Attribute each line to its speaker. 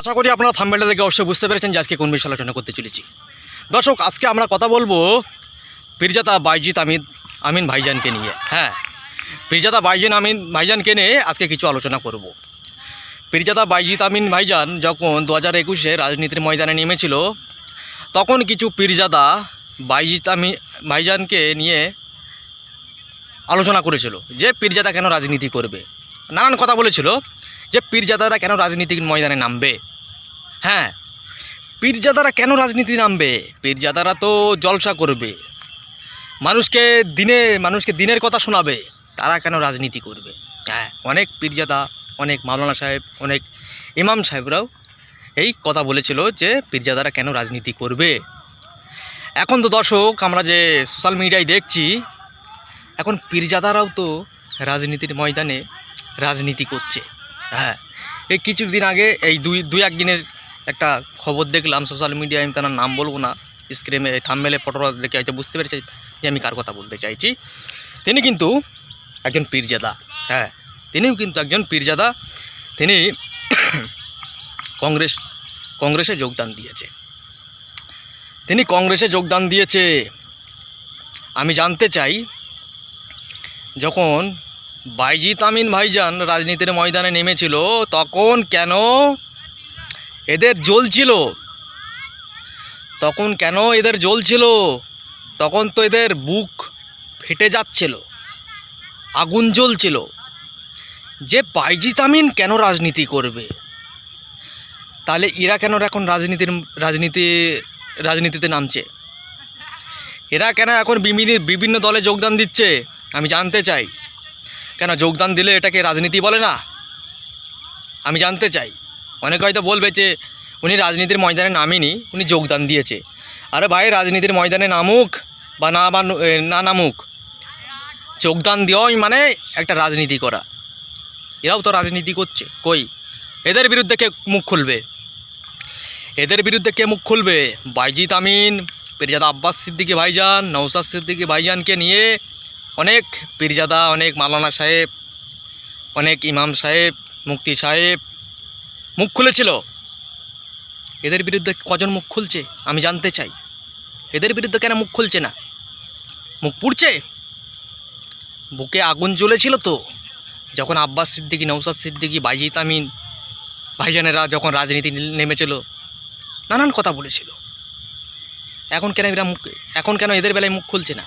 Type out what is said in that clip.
Speaker 1: আশা করি আপনারা থাম্বনেলটা দেখে অবশ্যই বুঝতে পেরেছেন যে আজকে কোন বিষয়ে আলোচনা করতে চলেছি। দর্শক, আজকে আমরা কথা বলবো পীরজাদা বাইজিৎ আমিন ভাইজানকে নিয়ে। হ্যাঁ, পীরজাদা বাইজিৎ আমিন ভাইজানকে নিয়ে আজকে কিছু আলোচনা করব। পীরজাদা বাইজিৎ আমিন ভাইজান যখন 2021-এ রাজনীতির ময়দানে নেমেছিল, তখন কিছু পীরজাদা বাইজিৎ আমিন ভাইজানকে নিয়ে আলোচনা করেছিল যে পীরজাদা কেন রাজনীতি করবে, নানান কথা বলেছিল যে পীরজাদারা কেন রাজনীতির ময়দানে নামবে। হ্যাঁ, পীরজাদারা কেন রাজনীতি নামবে? পীরজাদারা তো জলসা করবে, মানুষকে দিনের কথা শোনাবে, তারা কেন রাজনীতি করবে? হ্যাঁ, অনেক পীরজাদা, অনেক মাওলানা সাহেব, অনেক ইমাম সাহেবরাও এই কথা বলেছিল যে পীরজাদারা কেন রাজনীতি করবে। এখন তো দর্শক, আমরা যে সোশ্যাল মিডিয়ায় দেখছি, এখন পীরজাদারাও তো রাজনীতির ময়দানে রাজনীতি করছে। হ্যাঁ, এই কিছুদিন আগে এই দুই একদিনের একটা খবর দেখলাম সোশ্যাল মিডিয়ায়, আমি তার নাম বলবো না, স্ক্রিনে থাম্বনেলে ফটোটা দেখে হয়তো বুঝতে পেরেছি যে আমি কার কথা বলতে চাইছি। তিনি কিন্তু একজন পীরজাদা। হ্যাঁ, তিনিও কিন্তু একজন পীরজাদা। তিনি কংগ্রেসে যোগদান দিয়েছে। আমি জানতে চাই, যখন বাইজিৎ আমিন ভাইজান রাজনীতির ময়দানে নেমেছিল, তখন কেন এদের জ্বলছিল? তখন তো এদের বুক ফেটে যাচ্ছিল, আগুন জ্বলছিল যে বাইজিৎ আমিন কেন রাজনীতি করবে। তাহলে এরা কেন এখন রাজনীতিতে নামছে? এরা কেন এখন বিভিন্ন দলে যোগদান দিচ্ছে? আমি জানতে চাই, কেন যোগদান দিলে এটাকে রাজনীতি বলে না? আমি জানতে চাই। অনেকে হয়তো বলবে যে উনি রাজনীতির ময়দানে নামেনি, উনি যোগদান দিয়েছে। আরে ভাই, রাজনীতির ময়দানে নামুক বা না নামুক, যোগদান দেওয়াই মানে একটা রাজনীতি করা। এরাও তো রাজনীতি করছে। কই, এদের বিরুদ্ধে কে মুখ খুলবে? বাইজিৎ আমিন, পীরজাদা আব্বাস সিদ্দিকী ভাইজান, নওশাদ সিদ্দিকী ভাইজানকে নিয়ে অনেক পীরজাদা, অনেক মাওলানা সাহেব, অনেক ইমাম সাহেব, মুফতি সাহেব মুখ খুলেছিল। এদের বিরুদ্ধে কজন মুখ খুলছে আমি জানতে চাই। এদের বিরুদ্ধে কেন মুখ খুলছে না? মুখ পুড়ছে, বুকে আগুন জ্বলেছিল তো যখন আব্বাস সিদ্দিকী, নওশাদ সিদ্দিকী, বাইজিৎ আমিন ভাইজানেরা যখন রাজনীতি নেমেছিল, নানান কথা বলেছিল। এখন কেন এদের বেলায় মুখ খুলছে না?